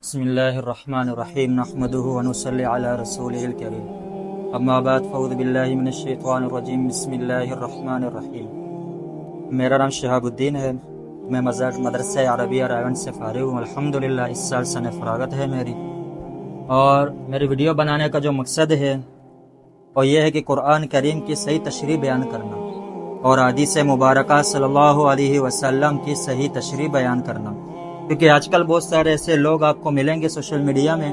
بسم اللہ الرحمن الرحیم نحمده ونصلی علی رسولہ الکریم اما بعد فاعوذ باللہ من الشیطان الرجیم بسم اللہ الرحمن الرحیم۔ میرا نام شہاب الدین ہے، میں مدرسہ عربیہ رائیونڈ سے فارغ ہوں الحمدللہ۔ اس سال سنِ فراغت ہے میری، اور میری ویڈیو بنانے کا جو مقصد ہے وہ یہ ہے کہ قرآن کریم کی صحیح تشریح بیان کرنا اور حدیث مبارکہ صلی اللہ علیہ وسلم کی صحیح تشریح بیان کرنا، کیونکہ آج کل بہت سارے ایسے لوگ آپ کو ملیں گے سوشل میڈیا میں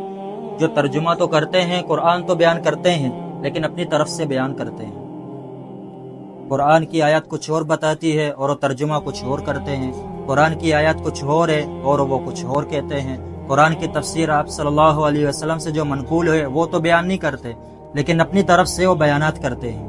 جو ترجمہ تو کرتے ہیں، قرآن تو بیان کرتے ہیں لیکن اپنی طرف سے بیان کرتے ہیں۔ قرآن کی آیات کچھ اور بتاتی ہے اور وہ ترجمہ کچھ اور کرتے ہیں، قرآن کی آیات کچھ اور ہے اور وہ کچھ اور کہتے ہیں۔ قرآن کی تفسیر آپ صلی اللہ علیہ وسلم سے جو منقول ہے وہ تو بیان نہیں کرتے لیکن اپنی طرف سے وہ بیانات کرتے ہیں۔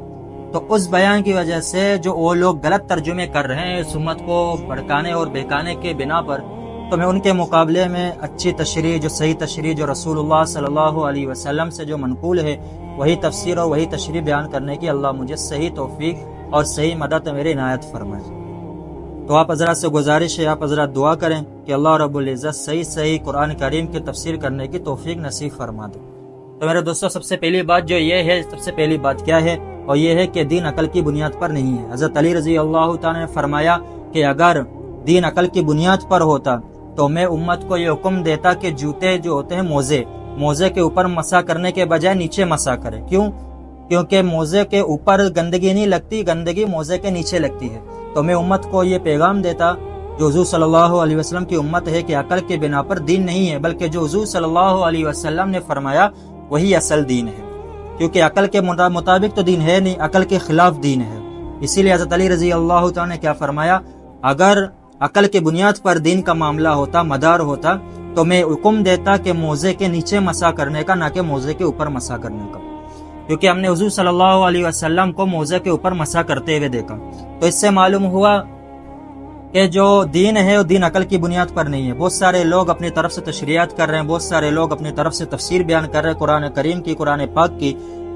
تو اس بیان کی وجہ سے جو وہ لوگ غلط ترجمے کر رہے ہیں اس امت کو بھڑکانے اور بہکانے کے بنا پر، تو میں ان کے مقابلے میں اچھی تشریح، جو صحیح تشریح جو رسول اللہ صلی اللہ علیہ وسلم سے جو منقول ہے وہی تفسیر اور وہی تشریح بیان کرنے کی اللہ مجھے صحیح توفیق اور صحیح مدد میری عنایت فرمائے۔ تو آپ حضرات سے گزارش ہے، آپ حضرات دعا کریں کہ اللہ رب العزت صحیح قرآن کریم کی تفسیر کرنے کی توفیق نصیب فرما دے۔ تو میرے دوستو، سب سے پہلی بات جو یہ ہے، سب سے پہلی بات کیا ہے، اور یہ ہے کہ دین عقل کی بنیاد پر نہیں ہے۔ حضرت علی رضی اللہ تعالیٰ نے فرمایا کہ اگر دین عقل کی بنیاد پر ہوتا تو میں امت کو یہ حکم دیتا کہ جوتے جو ہوتے ہیں موزے کے اوپر مسح کرنے کے بجائے نیچے مسح کرے۔ کیوں؟ کیونکہ موزے کے اوپر گندگی نہیں لگتی، گندگی موزے کے نیچے لگتی ہے۔ تو میں امت کو یہ پیغام دیتا جو حضور صلی اللہ علیہ وسلم کی امت ہے کہ عقل کے بنا پر دین نہیں ہے، بلکہ جو حضور صلی اللہ علیہ وسلم نے فرمایا وہی اصل دین ہے، کیونکہ عقل کے مطابق تو دین ہے نہیں، عقل کے خلاف دین ہے۔ اسی لیے حضرت علی رضی اللہ تعالیٰ نے کیا فرمایا، اگر عقل کے بنیاد پر دین کا معاملہ ہوتا، مدار ہوتا، تو میں حکم دیتا کہ موزے کے نیچے مسح کرنے کا، نہ کہ موزے کے اوپر مسح کرنے کا، کیونکہ ہم نے حضور صلی اللہ علیہ وسلم کو موزے کے اوپر مسح کرتے ہوئے دیکھا۔ تو اس سے معلوم ہوا کہ جو دین ہے وہ دین عقل کی بنیاد پر نہیں ہے۔ بہت سارے لوگ اپنی طرف سے تشریحات کر رہے ہیں، بہت سارے لوگ اپنی طرف سے تفسیر بیان کر رہے ہیں قرآن کریم کی، قرآن پاک کی۔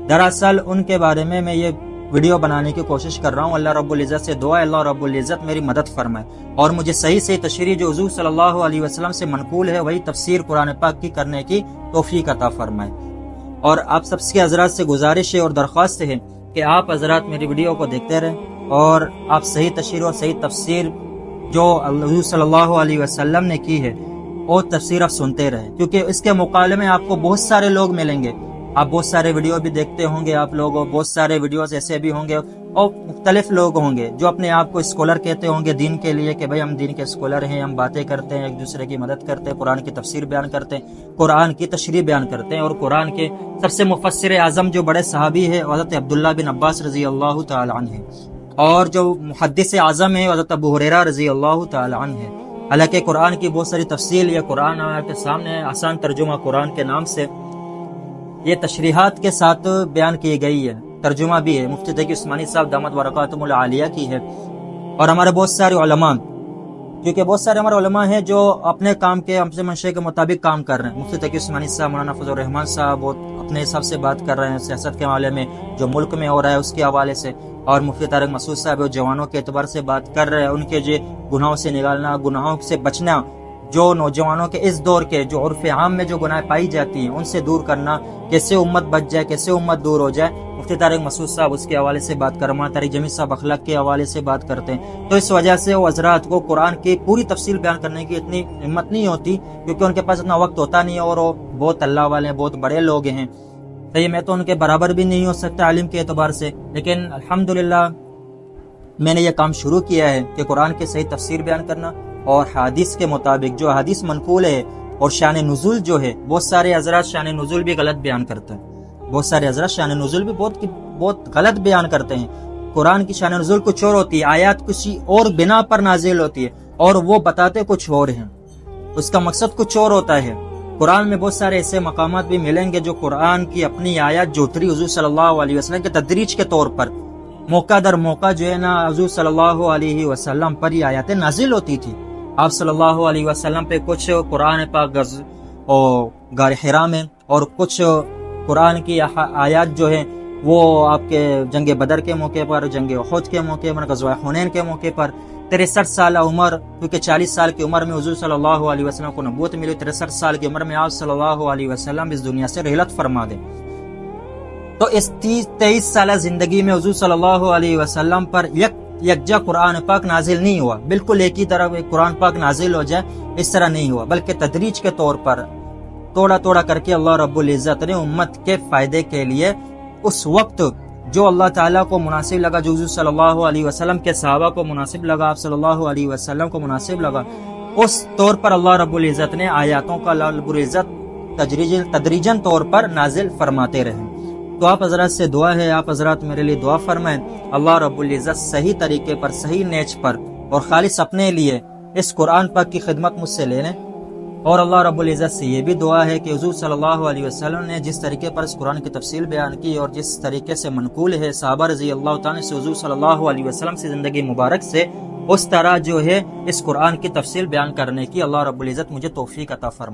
دراصل ان کے بارے میں یہ ویڈیو بنانے کی کوشش کر رہا ہوں۔ اللہ رب العزت سے دعا ہے اللہ رب العزت میری مدد فرمائے اور مجھے صحیح تشریح جو حضور صلی اللہ علیہ وسلم سے منقول ہے وہی تفسیر قرآن پاک کی کرنے کی توفیق عطا فرمائے۔ اور آپ سب کے حضرات سے گزارش ہے اور درخواست ہے کہ آپ حضرات میری ویڈیو کو دیکھتے رہیں اور آپ صحیح تشریح اور صحیح تفسیر جو حضور صلی اللہ علیہ وسلم نے کی ہے وہ تفسیر آپ سنتے رہیں، کیونکہ اس کے مقابلے میں آپ کو بہت سارے لوگ ملیں گے۔ آپ بہت سارے ویڈیو بھی دیکھتے ہوں گے، آپ لوگ بہت سارے ویڈیوز ایسے بھی ہوں گے اور مختلف لوگ ہوں گے جو اپنے آپ کو اسکالر کہتے ہوں گے دین کے لیے، کہ بھئی ہم دین کے اسکالر ہیں، ہم باتیں کرتے ہیں، ایک دوسرے کی مدد کرتے ہیں، قرآن کی تفسیر بیان کرتے ہیں، قرآن کی تشریح بیان کرتے ہیں۔ اور قرآن کے سب سے مفسر اعظم جو بڑے صحابی ہے حضرت عبداللہ بن عباس رضی اللہ تعالی عنہ ہے، اور جو محدث اعظم ہے حضرت ابو ہریرہ رضی اللہ تعالی عنہ ہے۔ حالانکہ قرآن کی بہت ساری تفصیل یا قرآن آپ کے سامنے آسان ترجمہ قرآن کے نام سے یہ تشریحات کے ساتھ بیان کی گئی ہے، ترجمہ بھی ہے، مفتی تقی عثمانی صاحب دامت برکاتہم العالیہ کی ہے۔ اور ہمارے بہت سارے علماء، کیونکہ بہت سارے ہمارے علماء ہیں جو اپنے کام کے اپنے منشے کے مطابق کام کر رہے ہیں۔ مفتی تقی عثمانی صاحب، مولانا فضل الرحمان صاحب وہ اپنے حساب سے بات کر رہے ہیں سیاست کے معاملے میں جو ملک میں ہو رہا ہے اس کے حوالے سے، اور مفتی طارق مسعود صاحب وہ جوانوں کے اعتبار سے بات کر رہے ہیں، ان کے جو گناہوں سے نکالنا، گناہوں سے بچنا، جو نوجوانوں کے اس دور کے جو عرف عام میں جو گناہ پائی جاتی ہیں ان سے دور کرنا، کیسے امت بچ جائے، کیسے امت دور ہو جائے، مفتی طارق مسعود صاحب اس کے حوالے سے بات کر، مولانا طارق جمیل صاحب اخلاق کے حوالے سے بات کرتے ہیں۔ تو اس وجہ سے وہ حضرات کو قرآن کی پوری تفصیل بیان کرنے کی اتنی ہمت نہیں ہوتی، کیونکہ ان کے پاس اتنا وقت ہوتا نہیں ہے اور وہ بہت اللہ والے ہیں، بہت بڑے لوگ ہیں۔ صحیح، میں تو ان کے برابر بھی نہیں ہو سکتا علم کے اعتبار سے، لیکن الحمدللہ میں نے یہ کام شروع کیا ہے کہ قرآن کی صحیح تفسیر بیان کرنا اور حدیث کے مطابق جو حدیث منقول ہے، اور شان نزول جو ہے، بہت سارے حضرات شان نزول بھی غلط بیان کرتے ہیں، بہت سارے حضرات شان نزول بھی بہت غلط بیان کرتے ہیں۔ قرآن کی شان نزول کچھ اور ہوتی ہے، آیات کسی اور بنا پر نازل ہوتی ہے اور وہ بتاتے کچھ اور ہیں، اس کا مقصد کچھ اور ہوتا ہے۔ قرآن میں بہت سارے ایسے مقامات بھی ملیں گے جو قرآن کی اپنی آیات جو اتری حضور صلی اللہ علیہ وسلم کے تدریج کے طور پر موقع در موقع جو ہے نا حضور صلی اللہ علیہ وسلم پر یہ آیاتیں نازل ہوتی تھی۔ آپ صلی اللہ علیہ وسلم پہ کچھ قرآن پاک اور غار حرا میں، اور کچھ قرآن کی آیات جو ہیں وہ آپ کے جنگ بدر کے موقع پر، جنگ احد کے موقع پر، غزوہ حنین کے موقع پر، 63 سال عمر، کیونکہ 40 سال کی عمر میں حضور صلی اللہ علیہ وسلم کو نبوت ملی، 63 سال کی عمر میں آپ صلی اللہ علیہ وسلم اس دنیا سے رحلت فرما دیں۔ تو اس 23 سالہ زندگی میں حضور صلی اللہ علیہ وسلم پر یکجا قرآن پاک نازل نہیں ہوا، بالکل ایک ہی طرح قرآن پاک نازل ہو جائے اس طرح نہیں ہوا، بلکہ تدریج کے طور پر توڑا توڑا کر کے اللہ رب العزت نے امت کے فائدے کے لیے اس وقت جو اللہ تعالیٰ کو مناسب لگا، جو حضور صلی اللہ علیہ وسلم کے صحابہ کو مناسب لگا، آپ صلی اللہ علیہ وسلم کو مناسب لگا، اس طور پر اللہ رب العزت نے آیاتوں کا اللہ رب العزت تدریجاً طور پر نازل فرماتے رہے۔ تو آپ حضرات سے دعا ہے، آپ حضرات میرے لیے دعا فرمائیں، اللہ رب العزت صحیح طریقے پر، صحیح نیچ پر اور خالص اپنے لیے اس قرآن پاک کی خدمت مجھ سے لے لیں۔ اور اللہ رب العزت سے یہ بھی دعا ہے کہ حضور صلی اللہ علیہ وسلم نے جس طریقے پر اس قرآن کی تفصیل بیان کی اور جس طریقے سے منقول ہے صحابہ رضی اللہ تعالیٰ سے حضور صلی اللہ علیہ وسلم سے زندگی مبارک سے، اس طرح جو ہے اس قرآن کی تفصیل بیان کرنے کی اللہ رب العزت مجھے توفیق عطا فرمائے۔